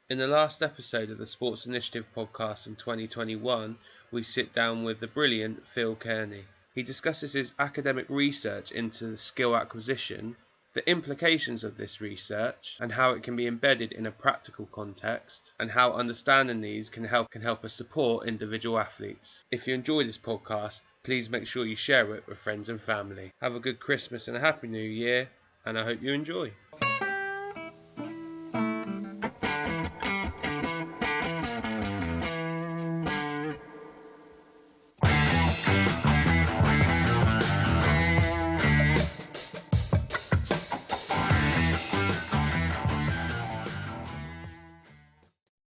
In the last episode of the Sports Initiative podcast in 2021, we sit down with the brilliant Phil Kearney. He discusses his academic research into skill acquisition, the implications of this research, and how it can be embedded in a practical context, and how understanding these can help us support individual athletes. If you enjoy this podcast, please make sure you share it with friends and family. Have a good Christmas and a Happy New Year, and I hope you enjoy.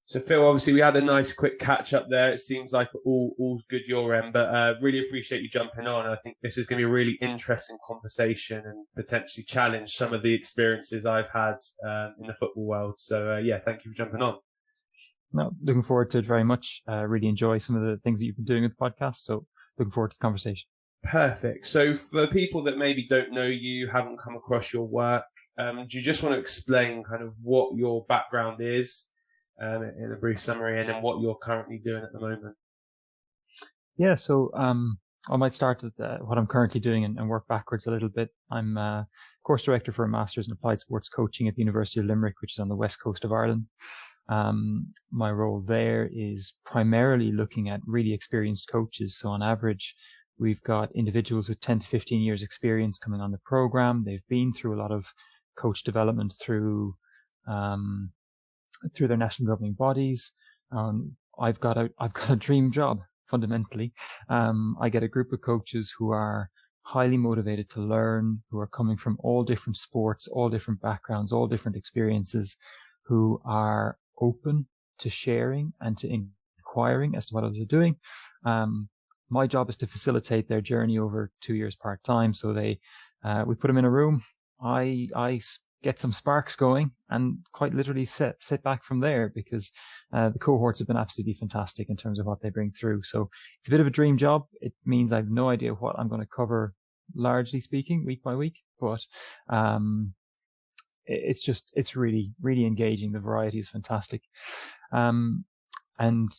So Phil, obviously we had a nice quick catch up there. It seems like all's good your end, but really appreciate you jumping on. I think this is going to be a really interesting conversation and potentially challenge some of the experiences I've had in the football world. So thank you for jumping on. No, looking forward to it very much. Really enjoy some of the things that you've been doing with the podcast. So looking forward to the conversation. Perfect. So for people that maybe don't know you, haven't come across your work, do you just want to explain kind of what your background is? In a brief summary, and then what you're currently doing at the moment. Yeah, so I might start at what I'm currently doing and work backwards a little bit. I'm course director for a Master's in Applied Sports Coaching at the University of Limerick, which is on the west coast of Ireland. My role there is primarily looking at really experienced coaches. So on average, we've got individuals with 10 to 15 years experience coming on the program. They've been through a lot of coach development through their national governing bodies. I've got a dream job fundamentally. I get a group of coaches who are highly motivated to learn, who are coming from all different sports, all different backgrounds, all different experiences, who are open to sharing and to inquiring as to what others are doing. My job is to facilitate their journey over 2 years part-time. So we put them in a room. I get some sparks going and quite literally sit back from there, because the cohorts have been absolutely fantastic in terms of what they bring through. So it's a bit of a dream job. It means I have no idea what I'm going to cover, largely speaking, week by week, but it's really, really engaging. The variety is fantastic. And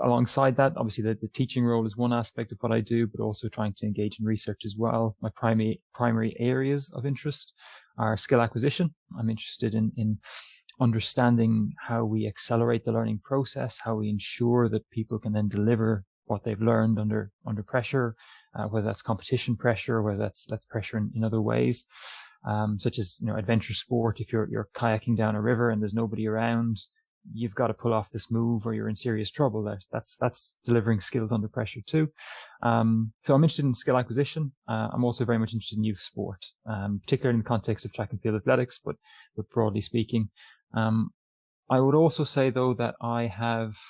alongside that, obviously the teaching role is one aspect of what I do, but also trying to engage in research as well. My primary areas of interest are skill acquisition. I'm interested in understanding how we accelerate the learning process, how we ensure that people can then deliver what they've learned under pressure, whether that's competition pressure, whether that's pressure in other ways, such as adventure sport. If you're kayaking down a river and there's nobody around, you've got to pull off this move or you're in serious trouble. That's delivering skills under pressure too. So I'm interested in skill acquisition. I'm also very much interested in youth sport, particularly in the context of track and field athletics, but broadly speaking. I would also say though that I've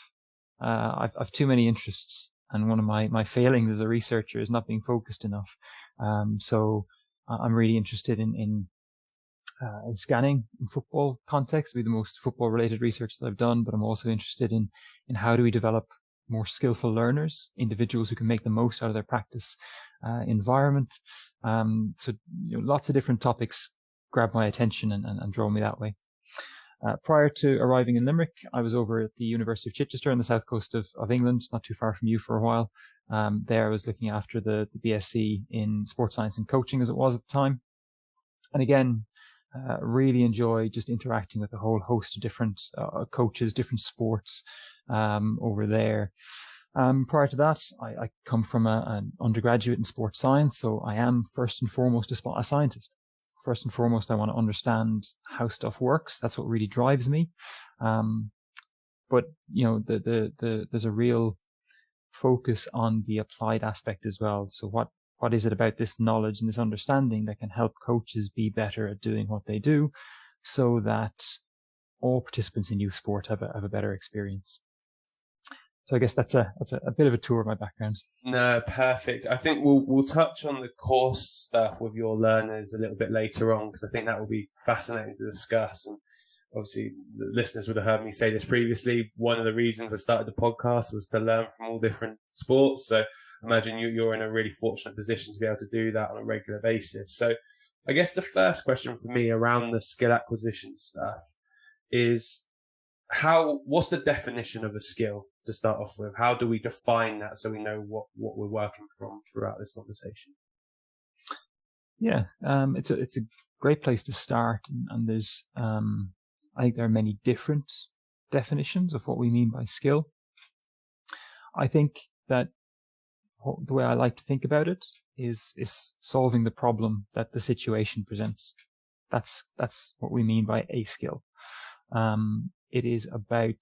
too many interests, and one of my failings as a researcher is not being focused enough. So I'm really interested in scanning in football context, be the most football related research that I've done, but I'm also interested in how do we develop more skillful learners, individuals who can make the most out of their practice environment. So lots of different topics grab my attention and draw me that way. Prior to arriving in Limerick, I was over at the University of Chichester on the south coast of England, not too far from you, for a while. There I was looking after the BSc in sports science and coaching, as it was at the time. And again, really enjoy just interacting with a whole host of different coaches, different sports over there. Prior to that, I come from an undergraduate in sports science, so I am first and foremost a scientist. First and foremost, I want to understand how stuff works. That's what really drives me. But there's a real focus on the applied aspect as well. So what is it about this knowledge and this understanding that can help coaches be better at doing what they do, so that all participants in youth sport have a better experience? So I guess that's a bit of a tour of my background. No, perfect. I think we'll touch on the course stuff with your learners a little bit later on, because I think that will be fascinating to discuss. And obviously, the listeners would have heard me say this previously. One of the reasons I started the podcast was to learn from all different sports. So imagine you're in a really fortunate position to be able to do that on a regular basis. So I guess the first question for me around the skill acquisition stuff is, what's the definition of a skill to start off with? How do we define that so we know what we're working from throughout this conversation? Yeah, it's a great place to start, and there's I think there are many different definitions of what we mean by skill. I think that the way I like to think about it is solving the problem that the situation presents. That's what we mean by a skill. It is about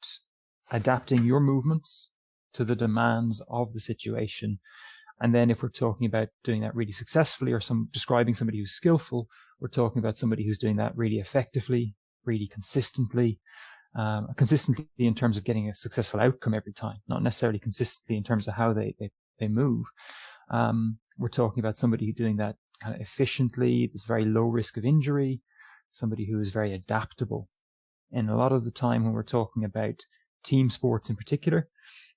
adapting your movements to the demands of the situation. And then if we're talking about doing that really successfully, or describing somebody who's skillful, we're talking about somebody who's doing that really effectively, really consistently in terms of getting a successful outcome every time, not necessarily consistently in terms of how they move. We're talking about somebody who's doing that kind of efficiently. There's very low risk of injury, somebody who is very adaptable. And a lot of the time when we're talking about team sports in particular,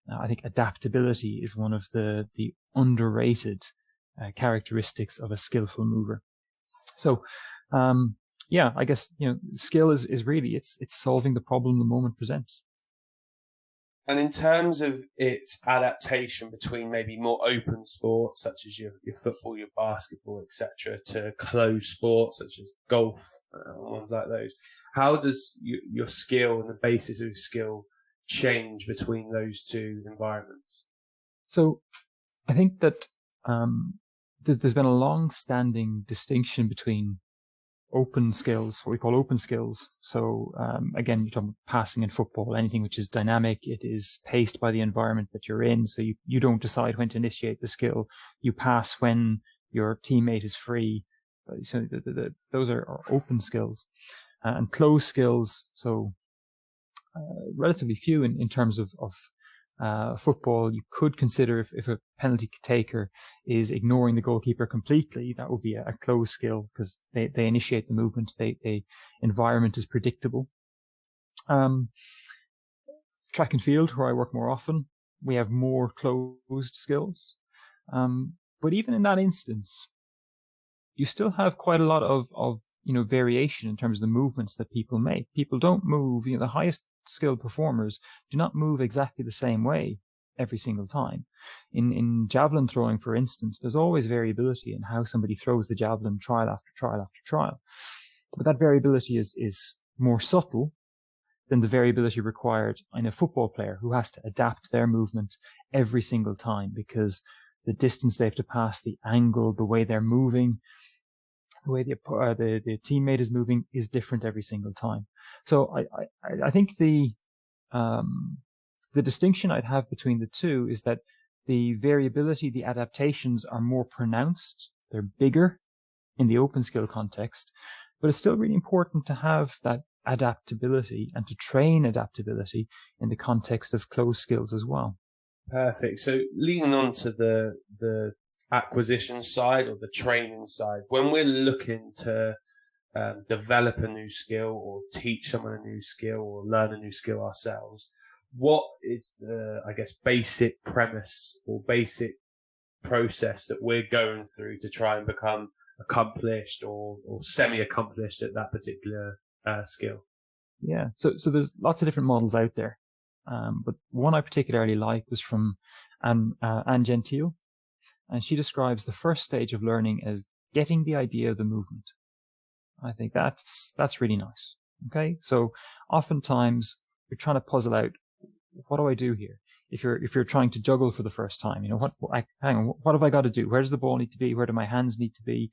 I think adaptability is one of the underrated characteristics of a skillful mover. So, I guess, skill is really, it's solving the problem the moment presents. And in terms of its adaptation between maybe more open sports, such as your football, your basketball, etc., to closed sports, such as golf, ones like those, how does your skill and the basis of your skill change between those two environments? So I think that there's been a long-standing distinction between open skills, what we call open skills. So again, you're talking about passing in football, anything which is dynamic, it is paced by the environment that you're in. So you don't decide when to initiate the skill. You pass when your teammate is free. So those are open skills. And closed skills, so relatively few in terms of football. You could consider if a penalty taker is ignoring the goalkeeper completely, that would be a closed skill because they initiate the movement. The environment is predictable. Track and field, where I work more often, we have more closed skills. But even in that instance, you still have quite a lot of variation in terms of the movements that people make. People don't move, the highest skilled performers do not move exactly the same way every single time. In javelin throwing, for instance, there's always variability in how somebody throws the javelin trial after trial after trial. But that variability is more subtle than the variability required in a football player who has to adapt their movement every single time because the distance they have to pass, the angle, the way they're moving, the way the teammate is moving is different every single time. So I think the distinction I'd have between the two is that the variability, the adaptations are more pronounced. They're bigger in the open skill context, but it's still really important to have that adaptability and to train adaptability in the context of closed skills as well. Perfect. So leaning on to the acquisition side or the training side, when we're looking to develop a new skill or teach someone a new skill or learn a new skill ourselves, what is the, basic premise or basic process that we're going through to try and become accomplished or semi-accomplished at that particular skill? Yeah, so there's lots of different models out there, but one I particularly like was from Anne Gentile, and she describes the first stage of learning as getting the idea of the movement. I think that's really nice. Okay, so oftentimes you're trying to puzzle out, what do I do here? If you're trying to juggle for the first time, what have I got to do? Where does the ball need to be? Where do my hands need to be?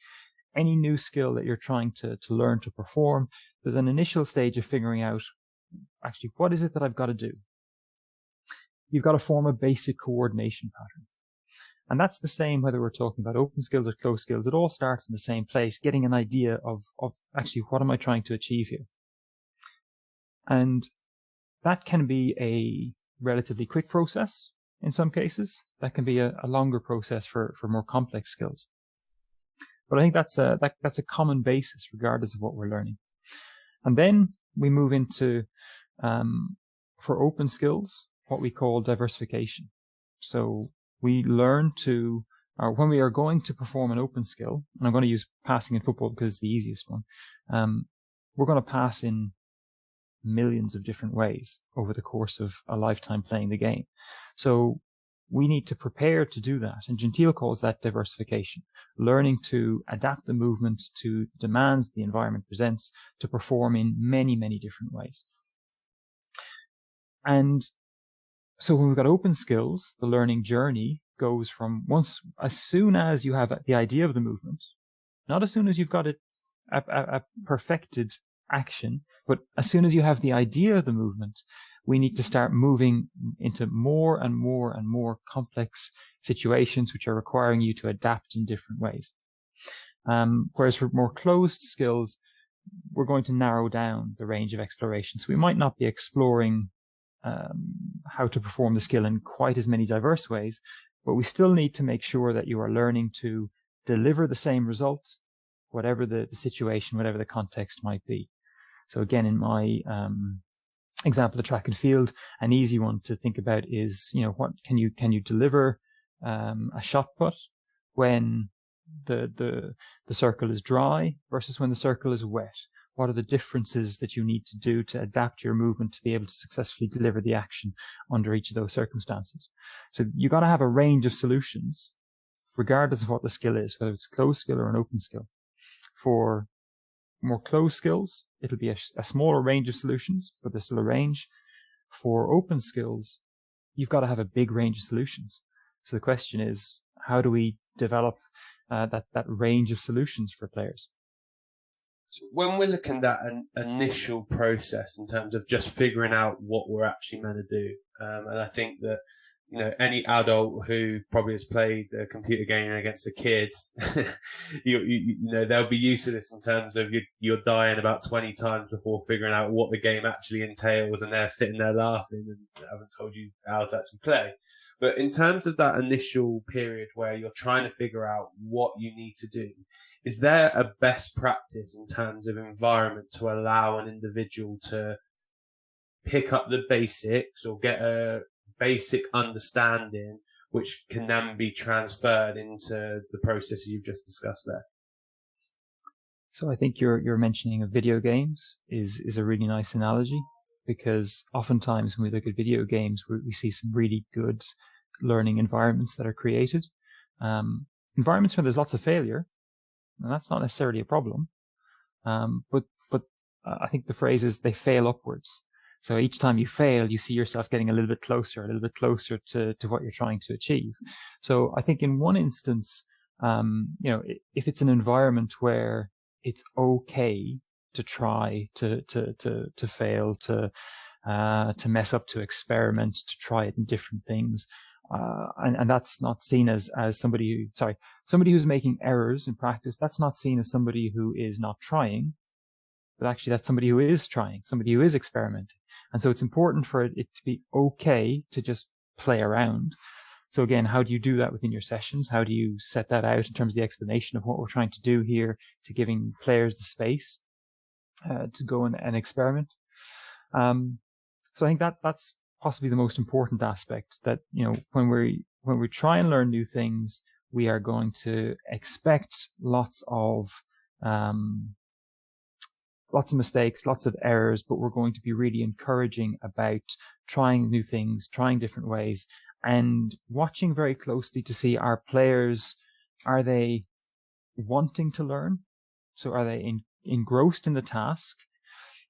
Any new skill that you're trying to learn to perform, there's an initial stage of figuring out, actually, what is it that I've got to do? You've got to form a basic coordination pattern. And that's the same whether we're talking about open skills or closed skills. It all starts in the same place, getting an idea of actually, what am I trying to achieve here? And that can be a relatively quick process in some cases. That can be a longer process for more complex skills. But I think that's a common basis regardless of what we're learning. And then we move into, for open skills, what we call diversification. So we learn to, when we are going to perform an open skill, and I'm going to use passing in football because it's the easiest one, we're going to pass in millions of different ways over the course of a lifetime playing the game. So we need to prepare to do that. And Gentile calls that diversification, learning to adapt the movement to the demands the environment presents to perform in many, many different ways. And so when we've got open skills, the learning journey goes from as soon as you have the idea of the movement, not as soon as you've got a perfected action, but as soon as you have the idea of the movement, we need to start moving into more and more and more complex situations which are requiring you to adapt in different ways. Whereas for more closed skills, we're going to narrow down the range of exploration. So we might not be exploring how to perform the skill in quite as many diverse ways, but we still need to make sure that you are learning to deliver the same result, whatever the situation, whatever the context might be. So again, in my example of track and field, an easy one to think about is, what can you deliver a shot put when the circle is dry versus when the circle is wet? What are the differences that you need to do to adapt your movement to be able to successfully deliver the action under each of those circumstances? So you got to have a range of solutions, regardless of what the skill is, whether it's a closed skill or an open skill. For more closed skills, it'll be a smaller range of solutions, but there's still a range. For open skills, you've got to have a big range of solutions. So the question is, how do we develop that range of solutions for players? So when we're looking at an initial process in terms of just figuring out what we're actually meant to do, and I think that any adult who probably has played a computer game against a kid, they'll be used to this in terms of you're dying about 20 times before figuring out what the game actually entails, and they're sitting there laughing and haven't told you how to actually play. But in terms of that initial period where you're trying to figure out what you need to do, is there a best practice in terms of environment to allow an individual to pick up the basics or get a basic understanding which can then be transferred into the process you've just discussed there? So I think your mentioning of video games is a really nice analogy, because oftentimes when we look at video games, we see some really good learning environments that are created. Environments where there's lots of failure, and that's not necessarily a problem. But I think the phrase is they fail upwards. So each time you fail, you see yourself getting a little bit closer to what you're trying to achieve. So I think in one instance, if it's an environment where it's okay to try to fail, to mess up, to experiment, to try it in different things, and that's not seen as somebody who's making errors in practice. That's not seen as somebody who is not trying, but actually that's somebody who is trying, somebody who is experimenting. And so it's important for it to be okay to just play around. So again, how do you do that within your sessions? How do you set that out in terms of the explanation of what we're trying to do here, to giving players the space to go and experiment? So I think that's possibly the most important aspect, that when we try and learn new things, we are going to expect lots of mistakes, lots of errors, but we're going to be really encouraging about trying new things, trying different ways, and watching very closely to see our players, are they wanting to learn? So are they engrossed in the task,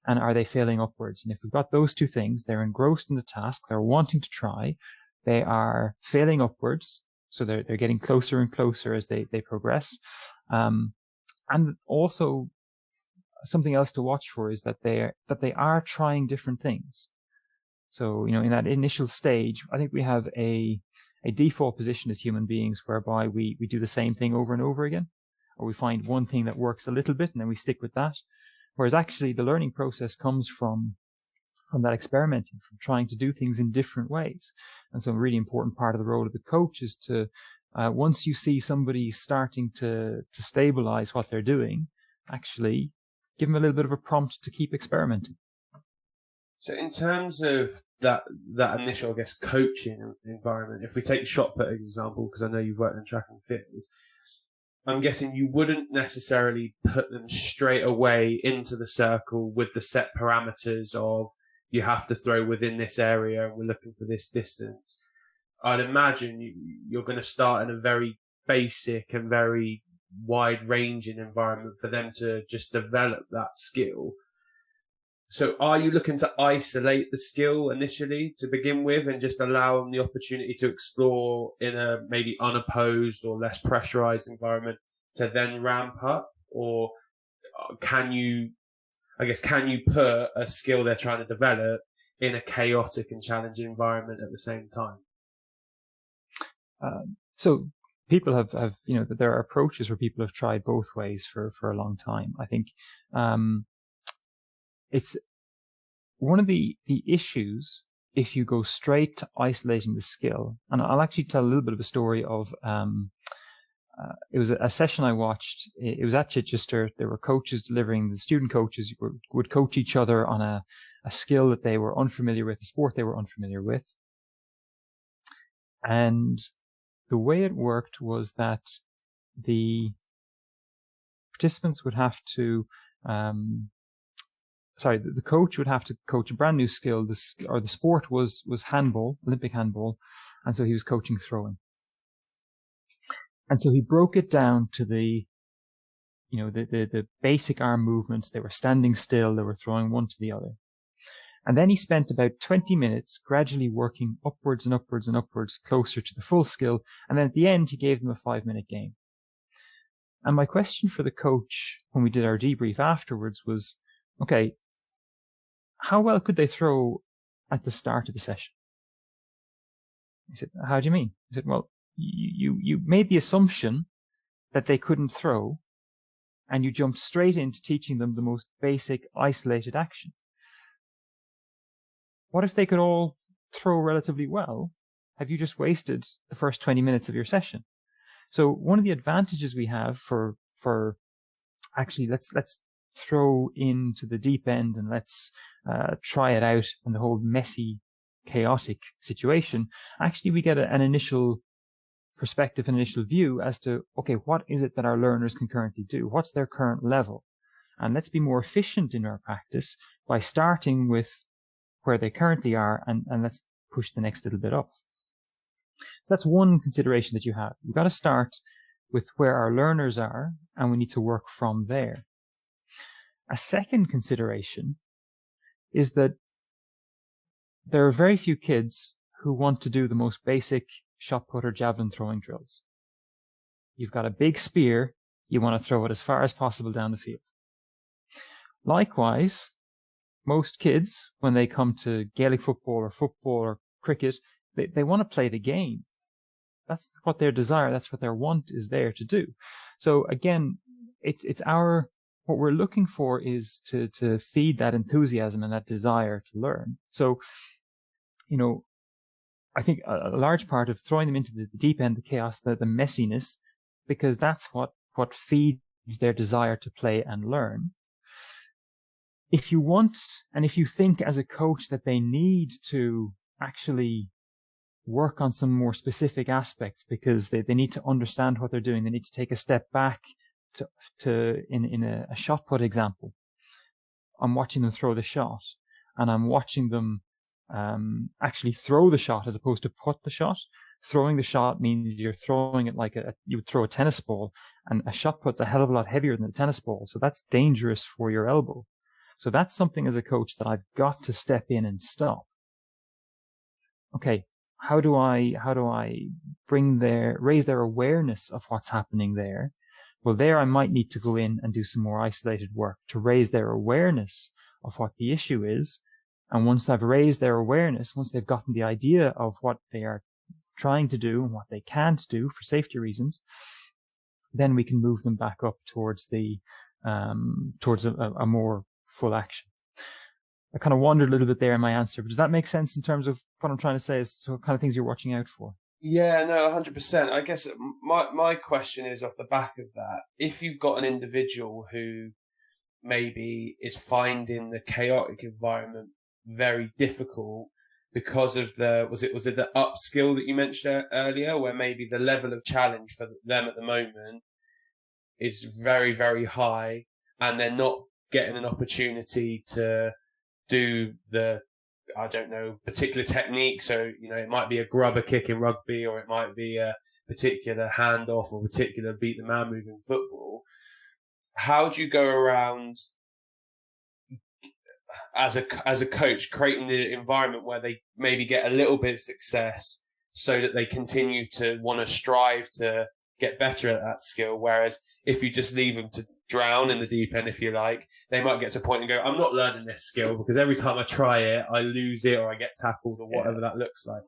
and are they failing upwards? And if we've got those two things, they're engrossed in the task, they're wanting to try, they are failing upwards, so they're getting closer and closer as they progress. And also something else to watch for is that they are trying different things. So, in that initial stage, I think we have a default position as human beings whereby we do the same thing over and over again, or we find one thing that works a little bit and then we stick with that. Whereas actually the learning process comes from that experimenting, from trying to do things in different ways. And so a really important part of the role of the coach is to, once you see somebody starting to stabilize what they're doing, actually give them a little bit of a prompt to keep experimenting. So in terms of that initial, I guess, coaching environment, if we take shot put as an example, because I know you've worked in track and field, I'm guessing you wouldn't necessarily put them straight away into the circle with the set parameters of you have to throw within this area and we're looking for this distance. I'd imagine you're going to start in a very basic and very wide ranging environment for them to just develop that skill. So are you looking to isolate the skill initially to begin with and just allow them the opportunity to explore in a maybe unopposed or less pressurized environment to then ramp up? Or can you put a skill they're trying to develop in a chaotic and challenging environment at the same time? So people have, there are approaches where people have tried both ways for a long time. I think it's one of the issues if you go straight to isolating the skill. And I'll actually tell a little bit of a story of it was a session I watched. It was at Chichester. There were coaches delivering. The student coaches would coach each other on a skill that they were unfamiliar with, a sport they were unfamiliar with. And the way it worked was that the participants would have to, the coach would have to coach a brand new skill. The sport was handball, Olympic handball, and so he was coaching throwing. And so he broke it down to the basic arm movements. They were standing still. They were throwing one to the other. And then he spent about 20 minutes gradually working upwards and upwards and upwards closer to the full skill. And then at the end, he gave them a 5-minute game. And my question for the coach when we did our debrief afterwards was, okay, how well could they throw at the start of the session? He said, how do you mean? He said, well, you made the assumption that they couldn't throw, and you jumped straight into teaching them the most basic isolated action. What if they could all throw relatively well? Have you just wasted the first 20 minutes of your session? So one of the advantages we have for actually let's throw into the deep end and let's try it out in the whole messy, chaotic situation. Actually, we get an initial perspective, an initial view as to, okay, what is it that our learners can currently do? What's their current level? And let's be more efficient in our practice by starting with where they currently are, and let's push the next little bit up. So that's one consideration that you have. You've got to start with where our learners are, and we need to work from there. A second consideration is that there are very few kids who want to do the most basic shot put or javelin throwing drills. You've got a big spear, you want to throw it as far as possible down the field. Likewise, most kids, when they come to Gaelic football or cricket, they want to play the game. That's what their desire, that's what their want is there to do. So again, what we're looking for is to feed that enthusiasm and that desire to learn. So, I think a large part of throwing them into the deep end, the chaos, the messiness, because that's what feeds their desire to play and learn. If you want, and if you think as a coach that they need to actually work on some more specific aspects because they need to understand what they're doing, they need to take a step back in a shot put example. I'm watching them throw the shot, and I'm watching them actually throw the shot as opposed to put the shot. Throwing the shot means you're throwing it like you would throw a tennis ball, and a shot put's a hell of a lot heavier than a tennis ball, so that's dangerous for your elbow. So that's something as a coach that I've got to step in and stop. Okay, how do I raise their awareness of what's happening there? Well, there I might need to go in and do some more isolated work to raise their awareness of what the issue is. And once I've raised their awareness, once they've gotten the idea of what they are trying to do and what they can't do for safety reasons, then we can move them back up towards a more full action. I kind of wandered a little bit there in my answer, but does that make sense in terms of what I'm trying to say is what kind of things you're watching out for? Yeah, no, 100%. I guess my question is off the back of that. If you've got an individual who maybe is finding the chaotic environment very difficult because of was it the upskill that you mentioned earlier, where maybe the level of challenge for them at the moment is very, very high, and they're not getting an opportunity to do the, I don't know, particular technique. So, it might be a grubber kick in rugby, or it might be a particular handoff, or particular beat the man move in football. How do you go around as a coach creating the environment where they maybe get a little bit of success so that they continue to want to strive to get better at that skill? Whereas if you just leave them to drown in the deep end, if you like, they might get to a point and go, I'm not learning this skill because every time I try it, I lose it or I get tackled or whatever that looks like.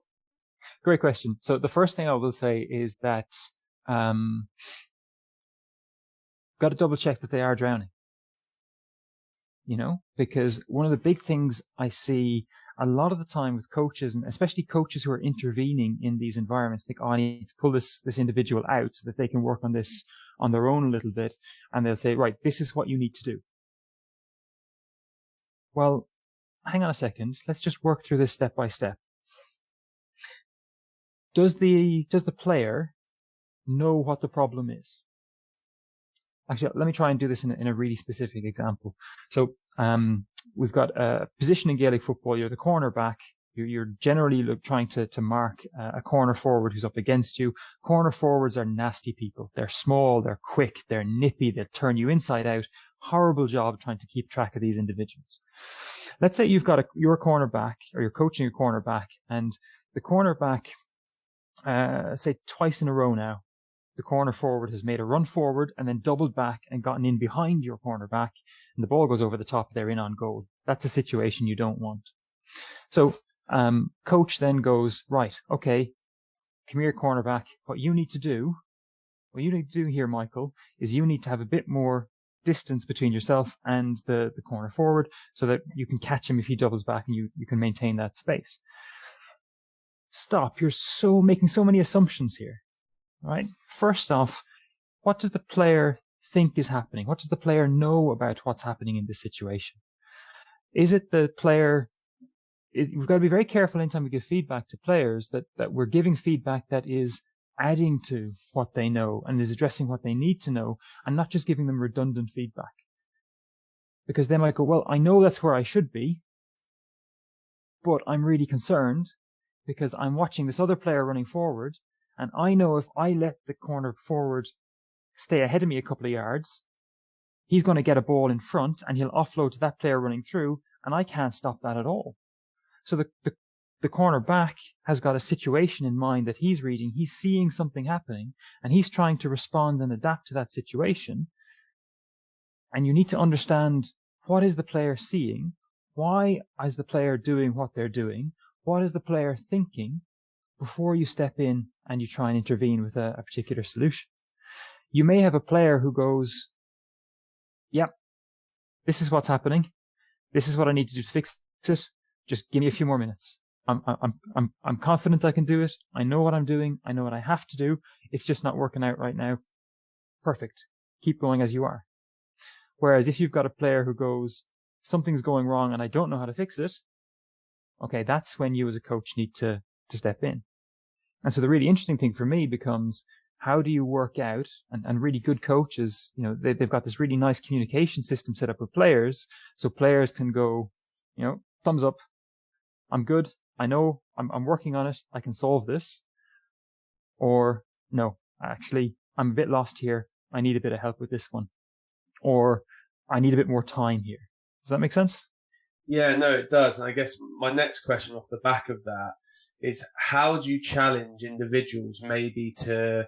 Great question. So the first thing I will say is that got to double check that they are drowning. Because one of the big things I see a lot of the time with coaches, and especially coaches who are intervening in these environments, think, I need to pull this individual out so that they can work on this on their own a little bit. And they'll say, right, this is what you need to do. Well, hang on a second. Let's just work through this step by step. Does the player know what the problem is? Actually, let me try and do this in a really specific example. So we've got a position in Gaelic football. You're the cornerback. You're generally trying to mark a corner forward who's up against you. Corner forwards are nasty people. They're small, they're quick, they're nippy, they'll turn you inside out. Horrible job trying to keep track of these individuals. Let's say you've got your cornerback, or you're coaching your cornerback, and the cornerback, say twice in a row now, the corner forward has made a run forward and then doubled back and gotten in behind your cornerback, and the ball goes over the top, they're in on goal. That's a situation you don't want. So coach then goes, right, okay, come here, cornerback. What you need to do here, Michael, is you need to have a bit more distance between yourself and the corner forward so that you can catch him if he doubles back and you can maintain that space. Stop. You're making so many assumptions here. Right. First off, what does the player think is happening? What does the player know about what's happening in this situation? Is it the player? We've got to be very careful anytime we give feedback to players that we're giving feedback that is adding to what they know and is addressing what they need to know, and not just giving them redundant feedback. Because they might go, well, I know that's where I should be, but I'm really concerned because I'm watching this other player running forward, and I know if I let the corner forward stay ahead of me a couple of yards, he's going to get a ball in front and he'll offload to that player running through, and I can't stop that at all. So the cornerback has got a situation in mind that he's reading, he's seeing something happening, and he's trying to respond and adapt to that situation. And you need to understand, what is the player seeing? Why is the player doing what they're doing? What is the player thinking? Before you step in and you try and intervene with a particular solution. You may have a player who goes, yep, this is what's happening. This is what I need to do to fix it. Just give me a few more minutes. I'm confident I can do it. I know what I'm doing. I know what I have to do. It's just not working out right now. Perfect. Keep going as you are. Whereas if you've got a player who goes, something's going wrong and I don't know how to fix it, okay, that's when you as a coach need to step in. And so the really interesting thing for me becomes, how do you work out, and really good coaches, they've got this really nice communication system set up with players, so players can go, thumbs up, I'm good, I know, I'm working on it, I can solve this. Or, no, actually, I'm a bit lost here, I need a bit of help with this one. Or, I need a bit more time here. Does that make sense? Yeah, no, it does. And I guess my next question off the back of that is, how do you challenge individuals maybe to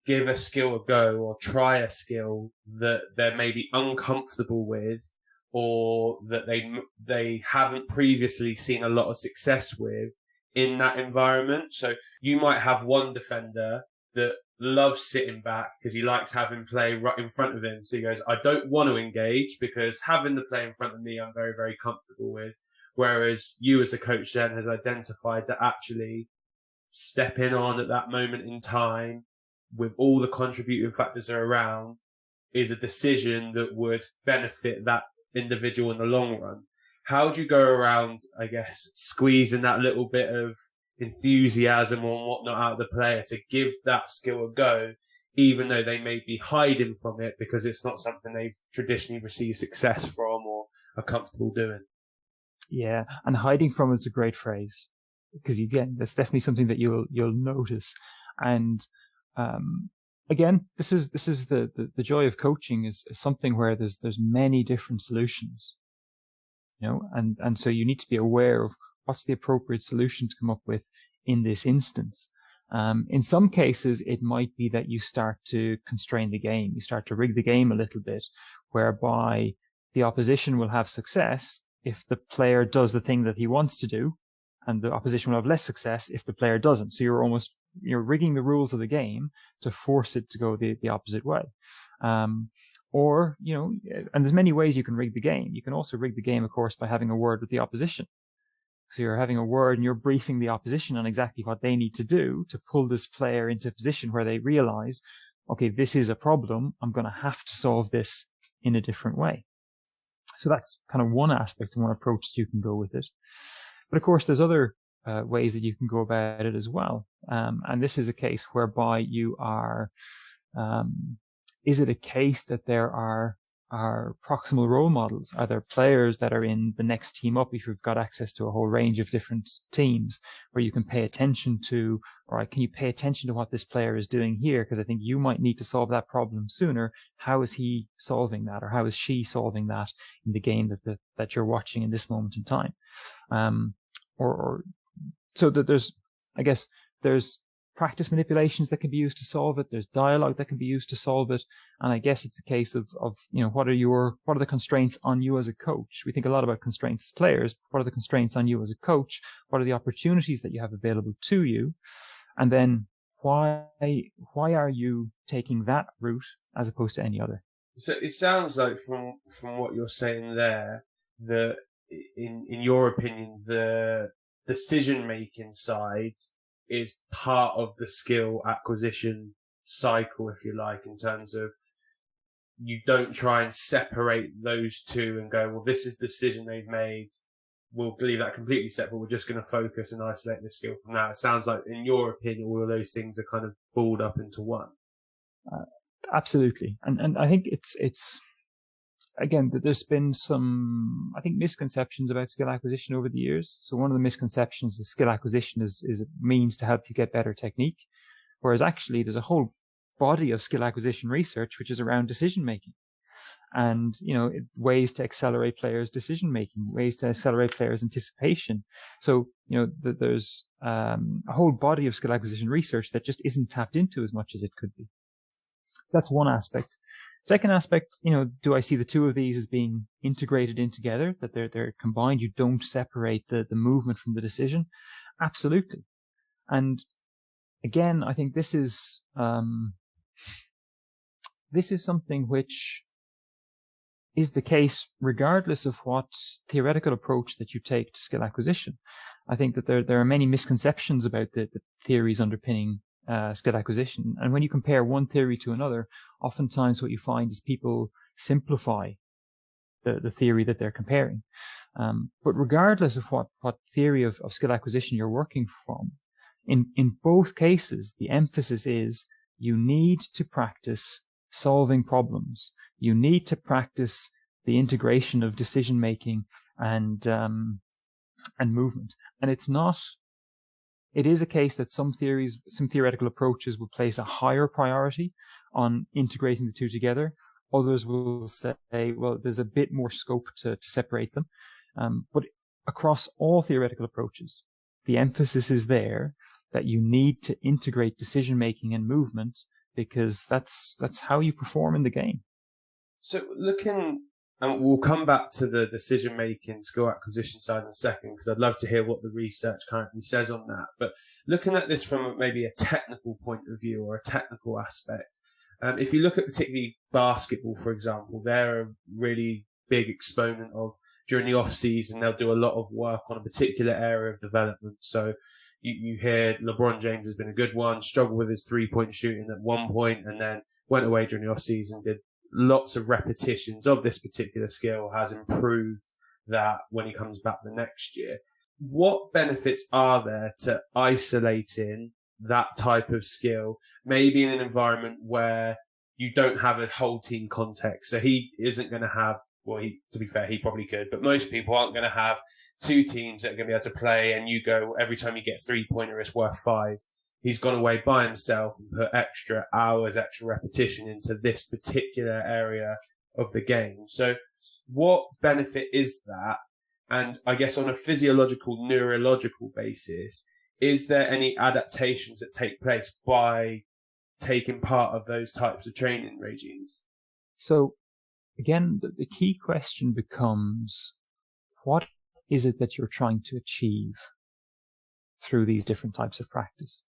give a skill a go or try a skill that they're maybe uncomfortable with, or that they haven't previously seen a lot of success with in that environment? So you might have one defender that loves sitting back because he likes having play right in front of him. So he goes, I don't want to engage because having the play in front of me, I'm very, very comfortable with. Whereas you as a coach then has identified that actually stepping on at that moment in time with all the contributing factors around is a decision that would benefit that individual in the long run. How do you go around, I guess, squeezing that little bit of enthusiasm or whatnot out of the player to give that skill a go, even though they may be hiding from it because it's not something they've traditionally received success from or are comfortable doing. Yeah, and hiding from it's a great phrase, because again, that's definitely something that you'll notice. And again, this is the joy of coaching is something where there's many different solutions, and so you need to be aware of what's the appropriate solution to come up with in this instance. In some cases, it might be that you start to constrain the game, you start to rig the game a little bit, whereby the opposition will have success if the player does the thing that he wants to do, and the opposition will have less success if the player doesn't. So you're rigging the rules of the game to force it to go the opposite way. Or, and there's many ways you can rig the game. You can also rig the game, of course, by having a word with the opposition. So you're having a word and you're briefing the opposition on exactly what they need to do to pull this player into a position where they realize, okay, this is a problem. I'm going to have to solve this in a different way. So that's kind of one aspect and one approach that you can go with it. But of course, there's other ways that you can go about it as well. And this is a case whereby you are, is it a case that there are proximal role models? Are there players that are in the next team up if you've got access to a whole range of different teams where you can pay attention to, all right, can you pay attention to what this player is doing here? Because I think you might need to solve that problem sooner. How is he solving that, or how is she solving that in the game that you're watching in this moment in time? So that there's practice manipulations that can be used to solve it. There's dialogue that can be used to solve it. And I guess it's a case of what are the constraints on you as a coach? We think a lot about constraints as players. What are the constraints on you as a coach? What are the opportunities that you have available to you? And then why are you taking that route as opposed to any other? So it sounds like from what you're saying there, that in your opinion, the decision-making side is part of the skill acquisition cycle, if you like, in terms of you don't try and separate those two and go, well, this is the decision they've made. We'll leave that completely separate. We're just going to focus and isolate the skill from that. It sounds like, in your opinion, all of those things are kind of balled up into one. Absolutely. And I think it's again, that there's been some, I think, misconceptions about skill acquisition over the years. So one of the misconceptions is skill acquisition is a means to help you get better technique, whereas actually there's a whole body of skill acquisition research which is around decision making, and ways to accelerate players' decision making, ways to accelerate players' anticipation. So there's a whole body of skill acquisition research that just isn't tapped into as much as it could be. So that's one aspect. Second aspect, do I see the two of these as being integrated in together, that they're combined? You don't separate the movement from the decision? Absolutely. And again, I think this is something which is the case regardless of what theoretical approach that you take to skill acquisition. I think that there are many misconceptions about the theories underpinning skill acquisition. And when you compare one theory to another, oftentimes what you find is people simplify the theory that they're comparing. But regardless of what theory of skill acquisition you're working from, in both cases, the emphasis is you need to practice solving problems. You need to practice the integration of decision making and movement. And it is a case that some theoretical approaches will place a higher priority on integrating the two together. Others will say, well, there's a bit more scope to separate them. But across all theoretical approaches, the emphasis is there that you need to integrate decision-making and movement, because that's how you perform in the game. So and we'll come back to the decision-making, skill acquisition side in a second, because I'd love to hear what the research currently says on that. But looking at this from maybe a technical point of view or a technical aspect, if you look at particularly basketball, for example, they're a really big exponent of, during the off-season, they'll do a lot of work on a particular area of development. So you hear LeBron James has been a good one, struggled with his three-point shooting at one point, and then went away during the off-season, did lots of repetitions of this particular skill, has improved that when he comes back the next year. What benefits are there to isolating that type of skill, maybe in an environment where you don't have a whole team context. So he isn't going to have, well, to be fair, he probably could, but most people aren't going to have two teams that are going to be able to play and you go, every time you get 3-pointer, it's worth 5. He's gone away by himself and put extra hours, extra repetition into this particular area of the game. So what benefit is that? And I guess on a physiological, neurological basis, is there any adaptations that take place by taking part of those types of training regimes? So again, the key question becomes, what is it that you're trying to achieve through these different types of practice?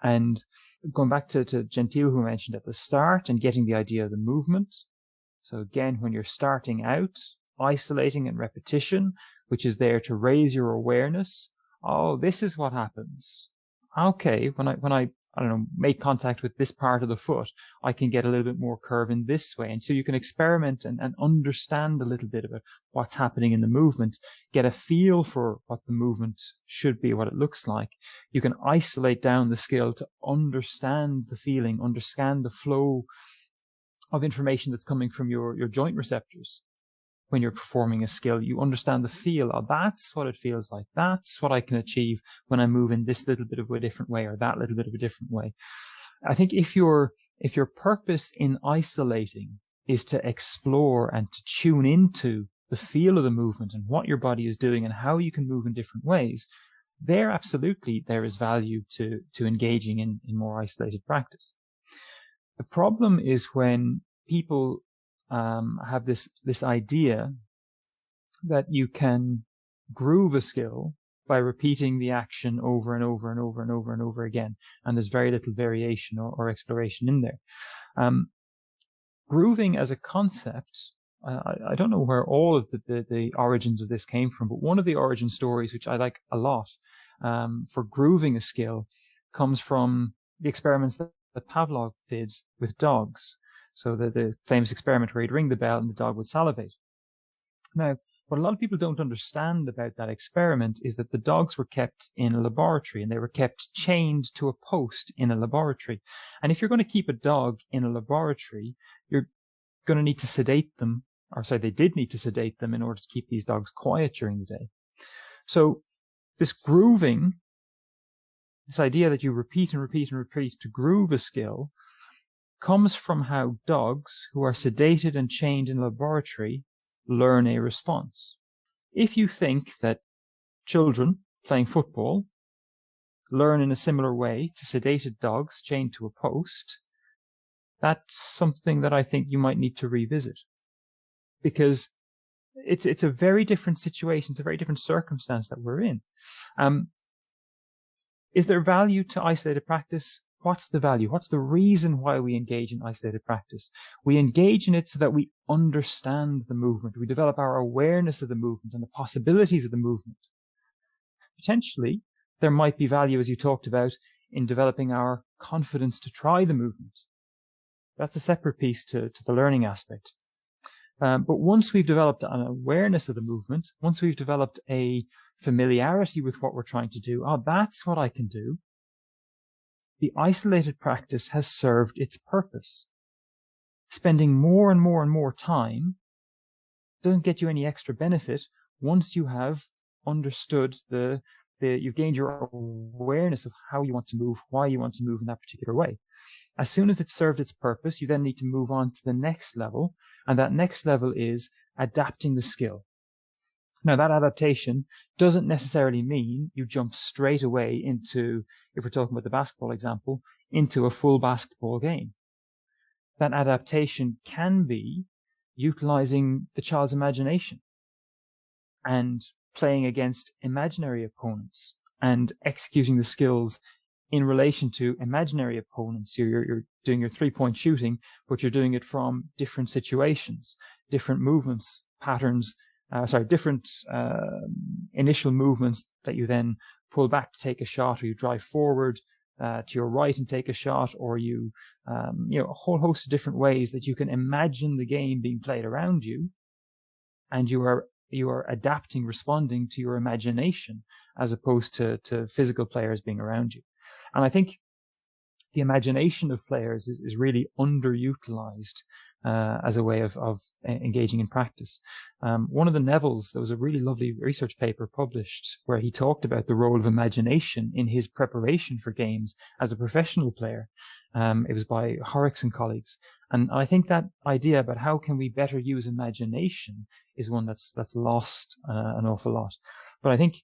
And going back to Gentile, who mentioned at the start, and getting the idea of the movement. So again, when you're starting out, isolating and repetition, which is there to raise your awareness. Oh, this is what happens. Okay, when I don't know, make contact with this part of the foot, I can get a little bit more curve in this way. And so you can experiment and understand a little bit about what's happening in the movement, get a feel for what the movement should be, what it looks like. You can isolate down the skill to understand the feeling, understand the flow of information that's coming from your joint receptors. When you're performing a skill, you understand the feel. Oh, that's what it feels like. That's what I can achieve when I move in this little bit of a different way or that little bit of a different way. I think if your purpose in isolating is to explore and to tune into the feel of the movement and what your body is doing and how you can move in different ways, there is value to engaging in more isolated practice. The problem is when people have this idea that you can groove a skill by repeating the action over and over and over and over and over again, and there's very little variation or exploration in there. Grooving as a concept, I don't know where all of the origins of this came from, but one of the origin stories, which I like a lot, for grooving a skill, comes from the experiments that Pavlov did with dogs. So the famous experiment where he'd ring the bell and the dog would salivate. Now, what a lot of people don't understand about that experiment is that the dogs were kept in a laboratory and they were kept chained to a post in a laboratory. And if you're going to keep a dog in a laboratory, you're going to need to sedate them, or sorry, they did need to sedate them in order to keep these dogs quiet during the day. So this grooving, this idea that you repeat and repeat and repeat to groove a skill, comes from how dogs who are sedated and chained in a laboratory learn a response. If you think that children playing football learn in a similar way to sedated dogs chained to a post, that's something that I think you might need to revisit, because it's a very different situation, it's a very different circumstance that we're in. Is there value to isolated practice? What's the value? What's the reason why we engage in isolated practice? We engage in it so that we understand the movement. We develop our awareness of the movement and the possibilities of the movement. Potentially, there might be value, as you talked about, in developing our confidence to try the movement. That's a separate piece to the learning aspect. But once we've developed an awareness of the movement, once we've developed a familiarity with what we're trying to do, oh, that's what I can do, the isolated practice has served its purpose. Spending more and more and more time doesn't get you any extra benefit once you have understood you've gained your awareness of how you want to move, why you want to move in that particular way. As soon as it's served its purpose, you then need to move on to the next level, and that next level is adapting the skill. Now, that adaptation doesn't necessarily mean you jump straight away into, if we're talking about the basketball example, into a full basketball game. That adaptation can be utilizing the child's imagination and playing against imaginary opponents and executing the skills in relation to imaginary opponents. You're doing your 3-point shooting, but you're doing it from different situations, different movements, patterns, different initial movements that you then pull back to take a shot, or you drive forward to your right and take a shot, or you a whole host of different ways that you can imagine the game being played around you, and you are adapting, responding to your imagination as opposed to physical players being around you. And I think the imagination of players is really underutilized as a way of engaging in practice. One of the Nevilles, there was a really lovely research paper published where he talked about the role of imagination in his preparation for games as a professional player. It was by Horrocks and colleagues. And I think that idea about how can we better use imagination is one that's lost an awful lot. But I think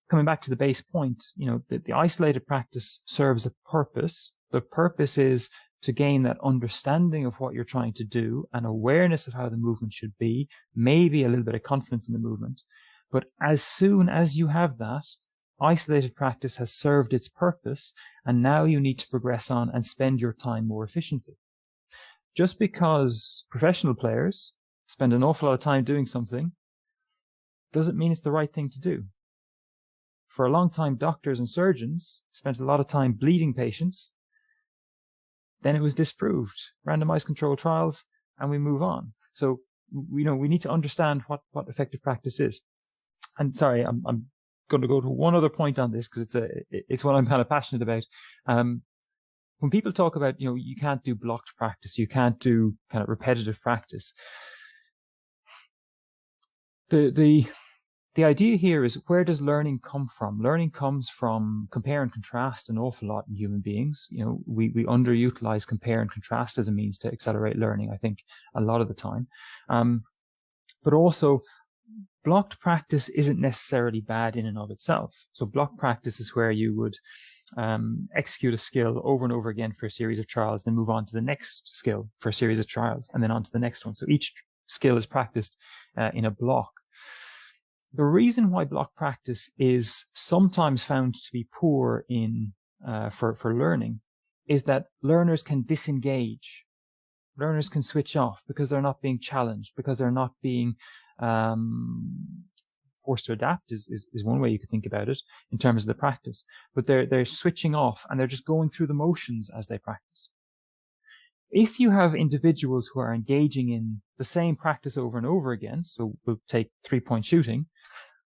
coming back to the base point, the isolated practice serves a purpose. The purpose is to gain that understanding of what you're trying to do, an awareness of how the movement should be, maybe a little bit of confidence in the movement. But as soon as you have that, isolated practice has served its purpose, and now you need to progress on and spend your time more efficiently. Just because professional players spend an awful lot of time doing something doesn't mean it's the right thing to do. For a long time, doctors and surgeons spent a lot of time bleeding patients. Then it was disproved, randomized controlled trials, and we move on. So, we need to understand what effective practice is. And sorry, I'm going to go to one other point on this because it's what I'm kind of passionate about. When people talk about, you can't do blocked practice, you can't do kind of repetitive practice. The idea here is, where does learning come from? Learning comes from compare and contrast an awful lot in human beings. We underutilize compare and contrast as a means to accelerate learning, I think, a lot of the time. But also, blocked practice isn't necessarily bad in and of itself. So blocked practice is where you would execute a skill over and over again for a series of trials, then move on to the next skill for a series of trials, and then on to the next one. So each skill is practiced in a block. The reason why block practice is sometimes found to be poor for learning is that learners can disengage. Learners can switch off because they're not being challenged, because they're not being forced to adapt is one way you could think about it in terms of the practice. But they're switching off and they're just going through the motions as they practice. If you have individuals who are engaging in the same practice over and over again, so we'll take 3-point shooting,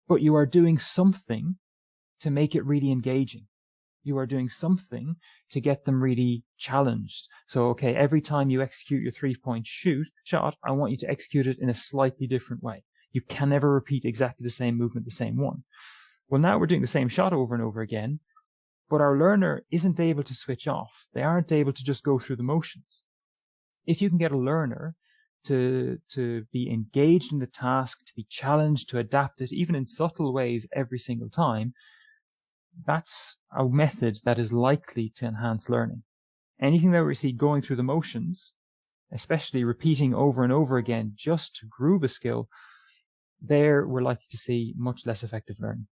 but you are doing something to make it really engaging. You are doing something to get them really challenged. So, okay, every time you execute your 3-point shot, I want you to execute it in a slightly different way. You can never repeat exactly the same movement, the same one. Well, now we're doing the same shot over and over again, but our learner isn't able to switch off. They aren't able to just go through the motions. If you can get a learner to be engaged in the task, to be challenged, to adapt it, even in subtle ways every single time, that's a method that is likely to enhance learning. Anything that we see going through the motions, especially repeating over and over again just to groove a skill, there we're likely to see much less effective learning.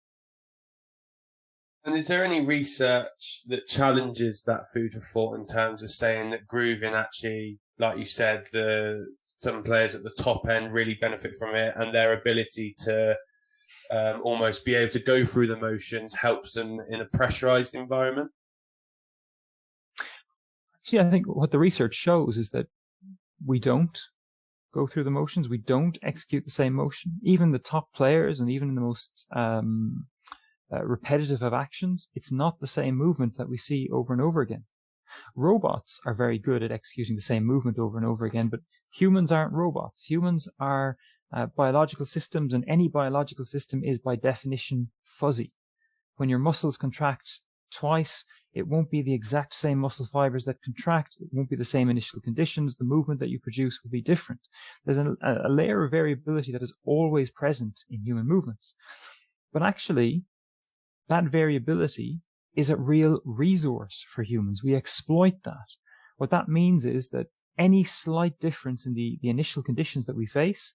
And is there any research that challenges that food for thought in terms of saying that grooving actually, like you said, some players at the top end really benefit from it, and their ability to almost be able to go through the motions helps them in a pressurized environment? Actually, I think what the research shows is that we don't go through the motions. We don't execute the same motion. Even the top players and even the most repetitive of actions, it's not the same movement that we see over and over again. Robots are very good at executing the same movement over and over again, but humans aren't robots. Humans are biological systems, and any biological system is by definition fuzzy. When your muscles contract twice, it won't be the exact same muscle fibers that contract. It won't be the same initial conditions. The movement that you produce will be different. There's a layer of variability that is always present in human movements. But actually, that variability is a real resource for humans. We exploit that. What that means is that any slight difference in the initial conditions that we face,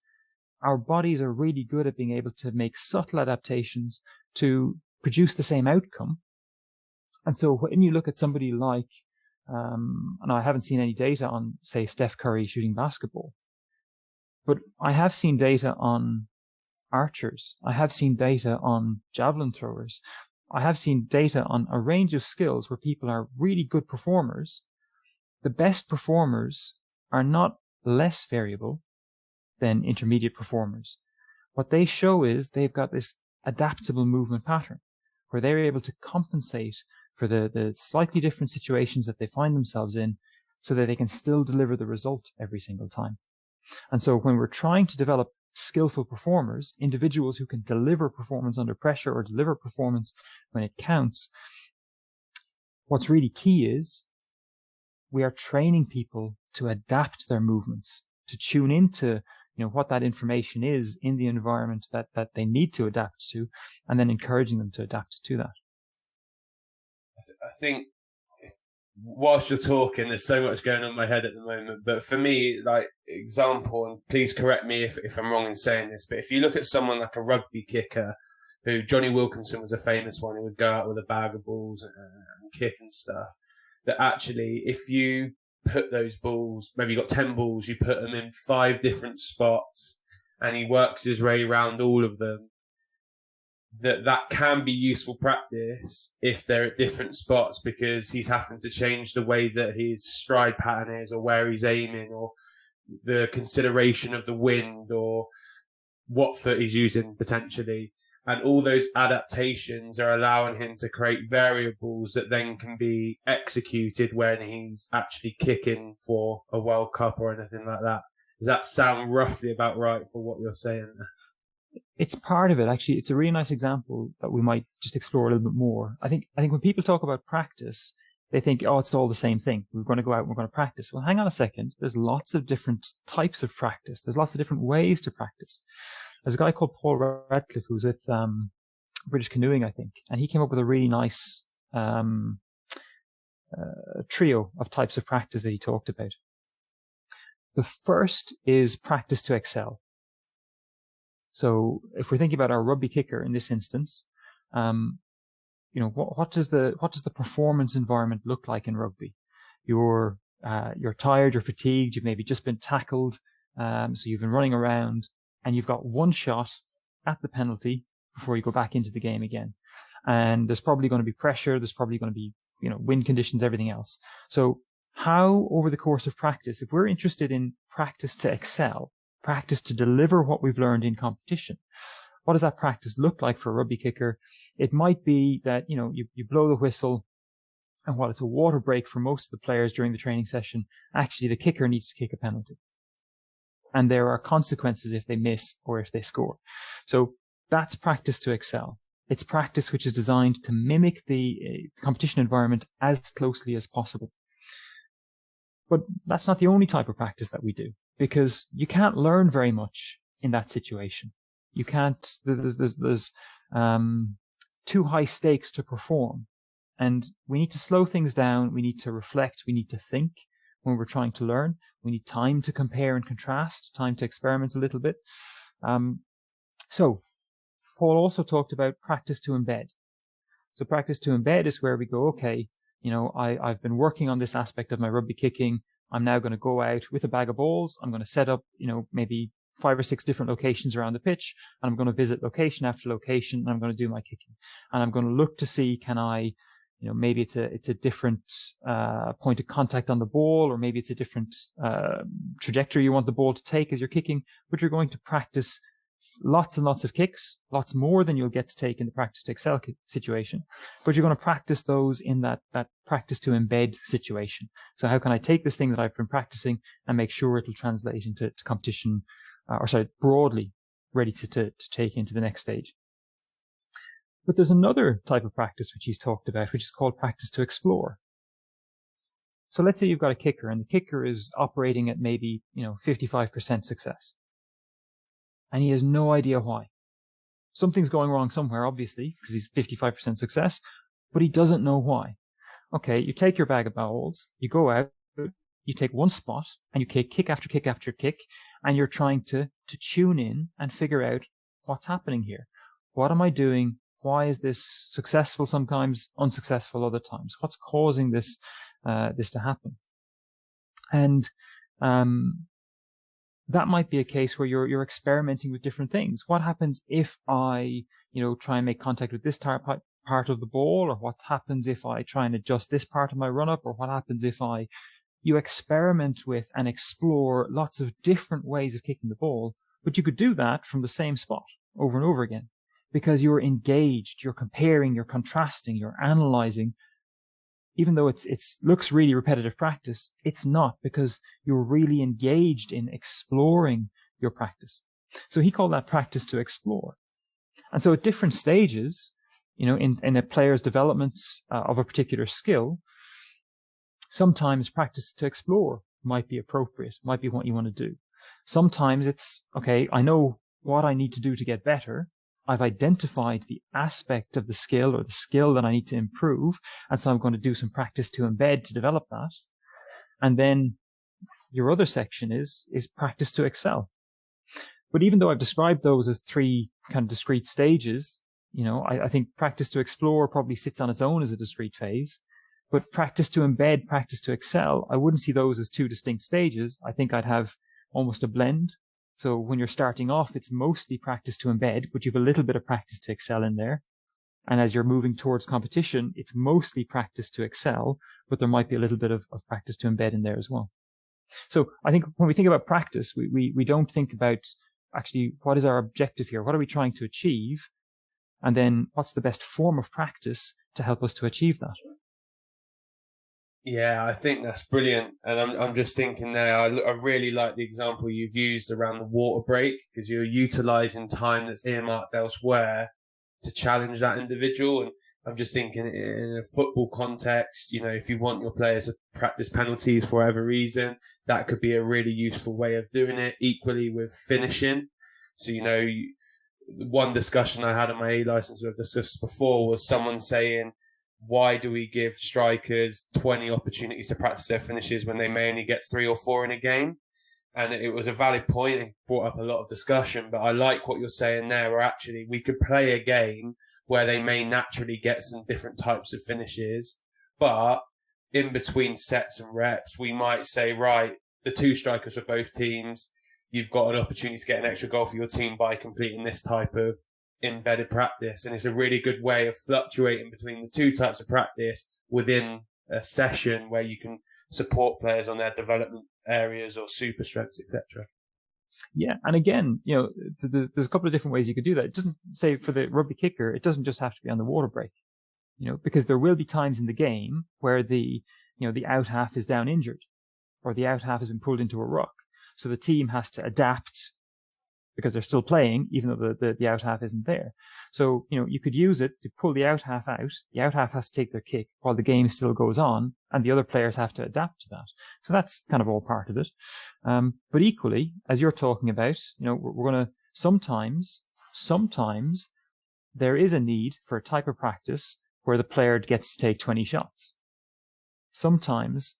our bodies are really good at being able to make subtle adaptations to produce the same outcome. And so when you look at somebody like, and I haven't seen any data on, say, Steph Curry shooting basketball, but I have seen data on archers. I have seen data on javelin throwers. I have seen data on a range of skills where people are really good performers. The best performers are not less variable than intermediate performers. What they show is they've got this adaptable movement pattern where they're able to compensate for the slightly different situations that they find themselves in, so that they can still deliver the result every single time. And so when we're trying to develop skillful performers, individuals who can deliver performance under pressure or deliver performance when it counts, what's really key is we are training people to adapt their movements, to tune into what that information is in the environment that they need to adapt to, and then encouraging them to adapt to that. I think whilst you're talking, there's so much going on in my head at the moment. But for me, like example, and please correct me if I'm wrong in saying this, but if you look at someone like a rugby kicker, who Johnny Wilkinson was a famous one, who would go out with a bag of balls and kick and stuff, that actually if you put those balls, maybe you got 10 balls, you put them in 5 different spots and he works his way around all of them, that can be useful practice if they're at different spots, because he's having to change the way that his stride pattern is, or where he's aiming, or the consideration of the wind, or what foot he's using potentially. And all those adaptations are allowing him to create variables that then can be executed when he's actually kicking for a World Cup or anything like that. Does that sound roughly about right for what you're saying? It's part of it, actually. It's a really nice example that we might just explore a little bit more. I think when people talk about practice, they think, oh, it's all the same thing. We're going to go out and we're going to practice. Well, hang on a second. There's lots of different types of practice. There's lots of different ways to practice. There's a guy called Paul Radcliffe who's with British Canoeing, I think, and he came up with a really nice trio of types of practice that he talked about. The first is practice to excel. So if we're thinking about our rugby kicker in this instance, what does the performance environment look like in rugby? You're tired, you're fatigued, you've maybe just been tackled, so you've been running around, and you've got one shot at the penalty before you go back into the game again. And there's probably going to be pressure, there's probably going to be wind conditions, everything else. So how, over the course of practice, if we're interested in practice to excel, practice to deliver what we've learned in competition, what does that practice look like for a rugby kicker? It might be that, you blow the whistle, and while it's a water break for most of the players during the training session, actually the kicker needs to kick a penalty. And there are consequences if they miss or if they score. So that's practice to excel. It's practice which is designed to mimic the competition environment as closely as possible. But that's not the only type of practice that we do, because you can't learn very much in that situation. You can't, there's too high stakes to perform. And we need to slow things down. We need to reflect. We need to think when we're trying to learn. We need time to compare and contrast, time to experiment a little bit. So Paul also talked about practice to embed. So practice to embed is where we go, okay, I've been working on this aspect of my rugby kicking. I'm now going to go out with a bag of balls. I'm going to set up, maybe 5 or 6 different locations around the pitch, and I'm going to visit location after location, and I'm going to do my kicking. And I'm going to look to see, can I, maybe it's a different point of contact on the ball, or maybe it's a different trajectory you want the ball to take as you're kicking, but you're going to practice lots and lots of kicks, lots more than you'll get to take in the practice to excel situation. But you're going to practice those in that practice to embed situation. So how can I take this thing that I've been practicing and make sure it'll translate into competition, broadly ready to take into the next stage. But there's another type of practice which he's talked about, which is called practice to explore. So let's say you've got a kicker, and the kicker is operating at maybe 55% success. And he has no idea why. Something's going wrong somewhere, obviously, because he's 55% success, but he doesn't know why. Okay, you take your bag of balls, you go out, you take one spot, and you kick after kick after kick, and you're trying to tune in and figure out what's happening here. What am I doing? Why is this successful sometimes, unsuccessful other times? What's causing this to happen? And that might be a case where you're experimenting with different things. What happens if I, try and make contact with this part of the ball, or what happens if I try and adjust this part of my run-up, or what happens if you experiment with and explore lots of different ways of kicking the ball, but you could do that from the same spot over and over again, because you're engaged, you're comparing, you're contrasting, you're analyzing even though it looks really repetitive practice, it's not, because you're really engaged in exploring your practice. So he called that practice to explore. And so at different stages, in a player's development of a particular skill, sometimes practice to explore might be appropriate, might be what you want to do. Sometimes it's, okay, I know what I need to do to get better. I've identified the aspect of the skill or the skill that I need to improve. And so I'm going to do some practice to embed to develop that. And then your other section is practice to excel. But even though I've described those as three kind of discrete stages, I think practice to explore probably sits on its own as a discrete phase. But practice to embed, practice to excel, I wouldn't see those as two distinct stages. I think I'd have almost a blend. So when you're starting off, it's mostly practice to embed, but you have a little bit of practice to excel in there. And as you're moving towards competition, it's mostly practice to excel, but there might be a little bit of practice to embed in there as well. So I think when we think about practice, we don't think about actually what is our objective here? What are we trying to achieve? And then what's the best form of practice to help us to achieve that? Yeah, I think that's brilliant. And I'm just thinking there, I really like the example you've used around the water break, because you're utilising time that's earmarked elsewhere to challenge that individual. And I'm just thinking in a football context, if you want your players to practice penalties for whatever reason, that could be a really useful way of doing it. Equally with finishing. So, one discussion I had on my A license we've discussed before was someone saying, why do we give strikers 20 opportunities to practice their finishes when they may only get 3 or 4 in a game? And it was a valid point and brought up a lot of discussion. But I like what you're saying there, where actually we could play a game where they may naturally get some different types of finishes. But in between sets and reps, we might say, right, the 2 strikers for both teams, you've got an opportunity to get an extra goal for your team by completing this type of embedded practice. And it's a really good way of fluctuating between the 2 types of practice within a session where you can support players on their development areas or super strengths, etc. Yeah, and again, there's a couple of different ways you could do that. It doesn't say for the rugby kicker, it doesn't just have to be on the water break, because there will be times in the game where the out half is down injured, or the out half has been pulled into a ruck, so the team has to adapt because they're still playing, even though the out half isn't there. So, you could use it to pull the out half out. The out half has to take their kick while the game still goes on, and the other players have to adapt to that. So that's kind of all part of it. But equally, as you're talking about, we're going to sometimes there is a need for a type of practice where the player gets to take 20 shots. Sometimes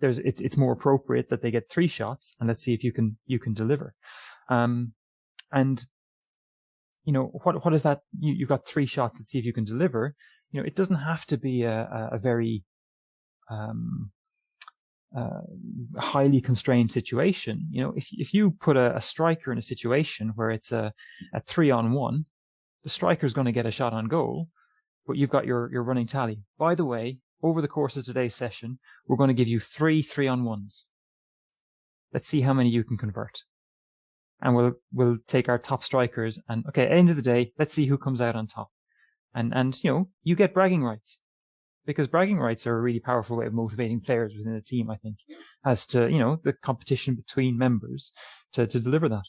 it's more appropriate that they get 3 shots, and let's see if you can deliver. And what is that? You've got 3 shots. Let's see if you can deliver. It doesn't have to be a very highly constrained situation. If you put a striker in a situation where it's a 3-on-1, the striker is going to get a shot on goal, but you've got your running tally. By the way, over the course of today's session, we're going to give you 3 3-on-1s. Let's see how many you can convert. And we'll take our top strikers, and okay, at the end of the day, let's see who comes out on top. And you get bragging rights, because bragging rights are a really powerful way of motivating players within a team, I think, as to the competition between members to deliver that.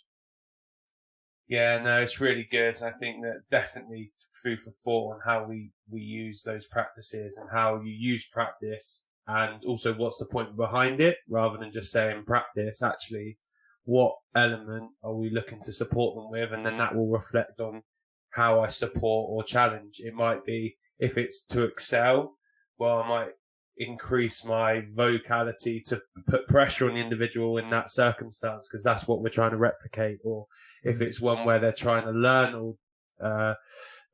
Yeah, no, it's really good. I think that definitely food for thought on how we use those practices and how you use practice, and also what's the point behind it, rather than just saying practice. Actually, what element are we looking to support them with? And then that will reflect on how I support or challenge. It might be, if it's to excel, well, I might increase my vocality to put pressure on the individual in that circumstance, because that's what we're trying to replicate. Or if it's one where they're trying to learn or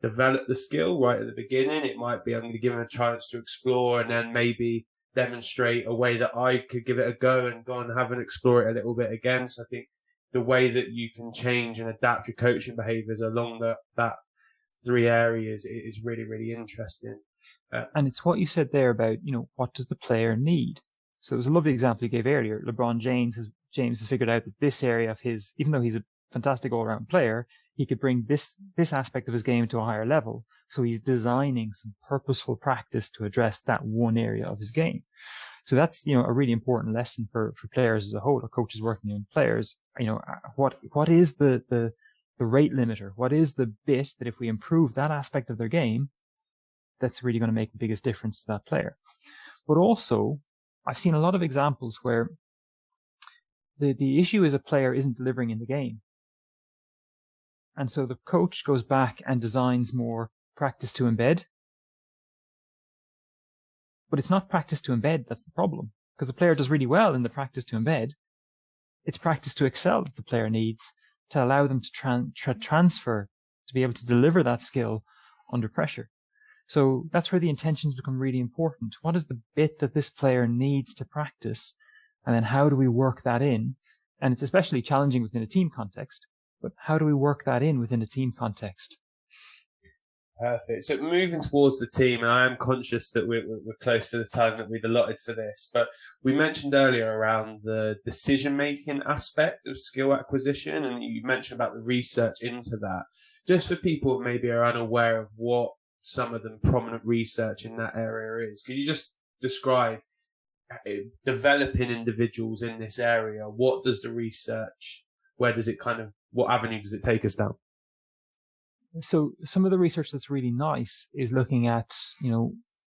develop the skill right at the beginning, it might be I'm going to give them a chance to explore, and then maybe demonstrate a way that I could give it a go and go and have and explore it a little bit again. So I think the way that you can change and adapt your coaching behaviours along that 3 areas is really, really interesting. And it's what you said there about, what does the player need? So it was a lovely example you gave earlier. LeBron James has figured out that this area of his, even though he's a fantastic all-round player, he could bring this aspect of his game to a higher level. So he's designing some purposeful practice to address that one area of his game. So that's, a really important lesson for players as a whole, or coaches working in players. What is the rate limiter? What is the bit that if we improve that aspect of their game, that's really going to make the biggest difference to that player? But also, I've seen a lot of examples where the issue is a player isn't delivering in the game. And so the coach goes back and designs more practice to embed. But it's not practice to embed that's the problem, because the player does really well in the practice to embed. It's practice to excel that the player needs to allow them to transfer, to be able to deliver that skill under pressure. So that's where the intentions become really important. What is the bit that this player needs to practice? And then how do we work that in? And it's especially challenging within a team context, but how do we work that in within a team context? Perfect. So moving towards the team, and I am conscious that we're close to the time that we'd allotted for this, but we mentioned earlier around the decision-making aspect of skill acquisition, and you mentioned about the research into that. Just for people who maybe are unaware of what some of the prominent research in that area is, could you just describe developing individuals in this area? What does the research, what avenue does it take us down? So some of the research that's really nice is looking at,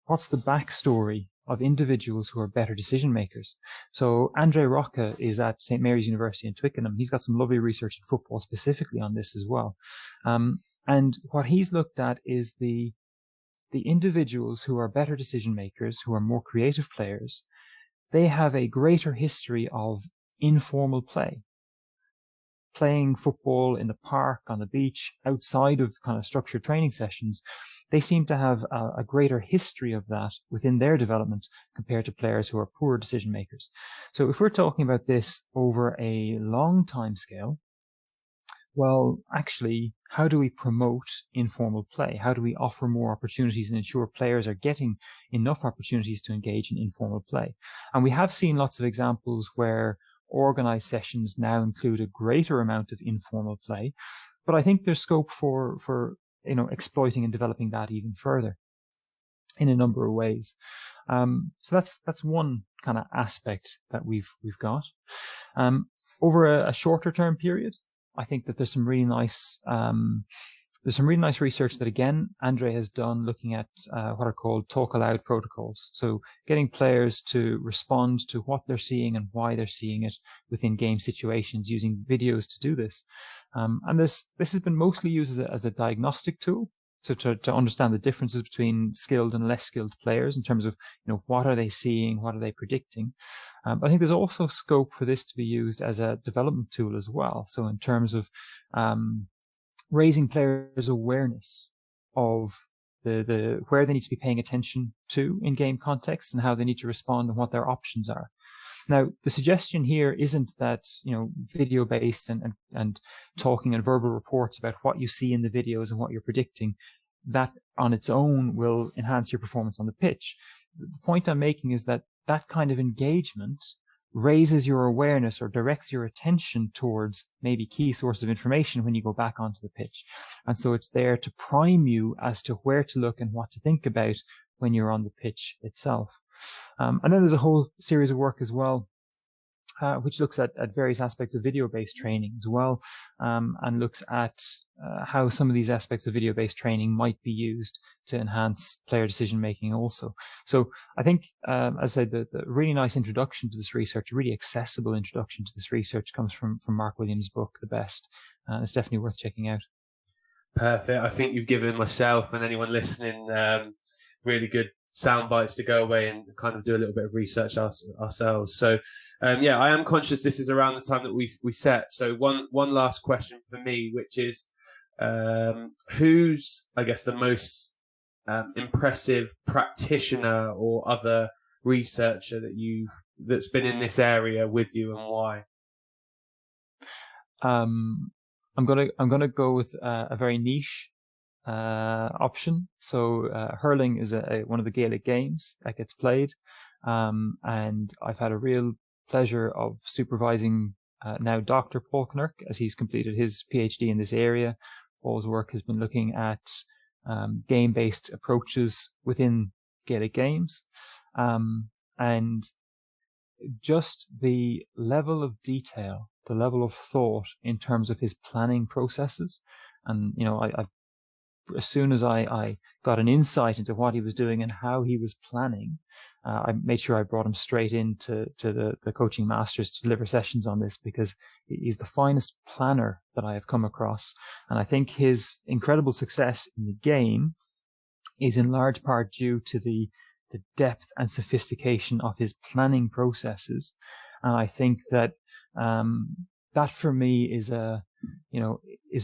what's the backstory of individuals who are better decision makers. So Andre Rocca is at St. Mary's University in Twickenham. He's got some lovely research in football specifically on this as well. And what he's looked at is the individuals who are better decision makers, who are more creative players. They have a greater history of informal play. Playing football in the park, on the beach, outside of kind of structured training sessions, they seem to have a greater history of that within their development compared to players who are poor decision makers. So if we're talking about this over a long time scale, well, actually, how do we promote informal play? How do we offer more opportunities and ensure players are getting enough opportunities to engage in informal play? And we have seen lots of examples where organized sessions now include a greater amount of informal play, but I think there's scope for exploiting and developing that even further in a number of ways. So that's one kind of aspect that we've got. Over a shorter term period, I think that there's some really nice research that, again, Andre has done looking at what are called talk aloud protocols. So getting players to respond to what they're seeing and why they're seeing it within game situations using videos to do this. And this has been mostly used as a diagnostic tool to understand the differences between skilled and less skilled players in terms of, what are they seeing, what are they predicting. But I think there's also scope for this to be used as a development tool as well. So in terms of raising players' awareness of the where they need to be paying attention to in game context and how they need to respond and what their options are. Now, the suggestion here isn't that, video based and talking and verbal reports about what you see in the videos and what you're predicting, that on its own will enhance your performance on the pitch. The point I'm making is that kind of engagement raises your awareness or directs your attention towards maybe key sources of information when you go back onto the pitch. And so it's there to prime you as to where to look and what to think about when you're on the pitch itself. And then there's a whole series of work as well, which looks at various aspects of video-based training as well, and looks at how some of these aspects of video-based training might be used to enhance player decision-making also. So I think, as I said, the really nice introduction to this research, a really accessible introduction to this research comes from Mark Williams' book, The Best. It's definitely worth checking out. Perfect. I think you've given myself and anyone listening really good sound bites to go away and kind of do a little bit of research ourselves. So I am conscious this is around the time that we set. So one last question for me, which is who's, I guess, the most impressive practitioner or other researcher that's been in this area with you, and why? I'm gonna go with a very niche option. So hurling is one of the Gaelic games that gets played, and I've had a real pleasure of supervising now Dr. Paul Kearney, as he's completed his PhD in this area. Paul's work has been looking at game-based approaches within Gaelic games, and just the level of detail, the level of thought in terms of his planning processes. And, I as soon as I got an insight into what he was doing and how he was planning, I made sure I brought him straight into the coaching masters to deliver sessions on this, because he's the finest planner that I have come across. And I think his incredible success in the game is in large part due to the depth and sophistication of his planning processes. And I think that that for me is a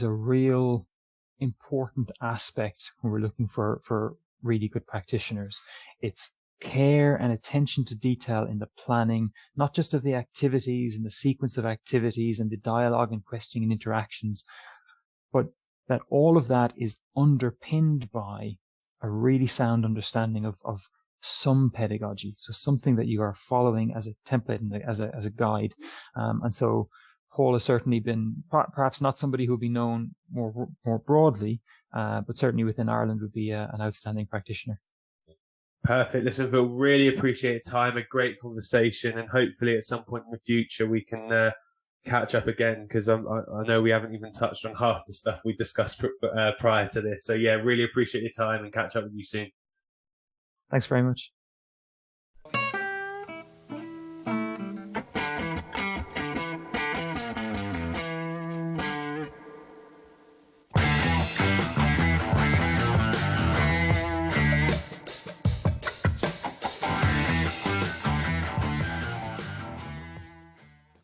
real important aspect when we're looking for really good practitioners. It's care and attention to detail in the planning, not just of the activities and the sequence of activities and the dialogue and questioning and interactions, but that all of that is underpinned by a really sound understanding of some pedagogy, so something that you are following as a template and as a guide. And so Paul has certainly been perhaps not somebody who will be known more broadly, but certainly within Ireland would be an outstanding practitioner. Perfect. Listen, Phil, really appreciate your time, a great conversation, and hopefully at some point in the future we can catch up again, because I know we haven't even touched on half the stuff we discussed prior to this. So yeah, really appreciate your time and catch up with you soon. Thanks very much.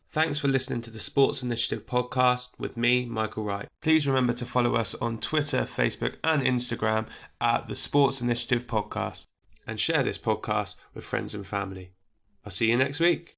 Thanks for listening to the Sports Initiative podcast with me, Michael Wright. Please remember to follow us on Twitter, Facebook and Instagram at the Sports Initiative Podcast, and share this podcast with friends and family. I'll see you next week.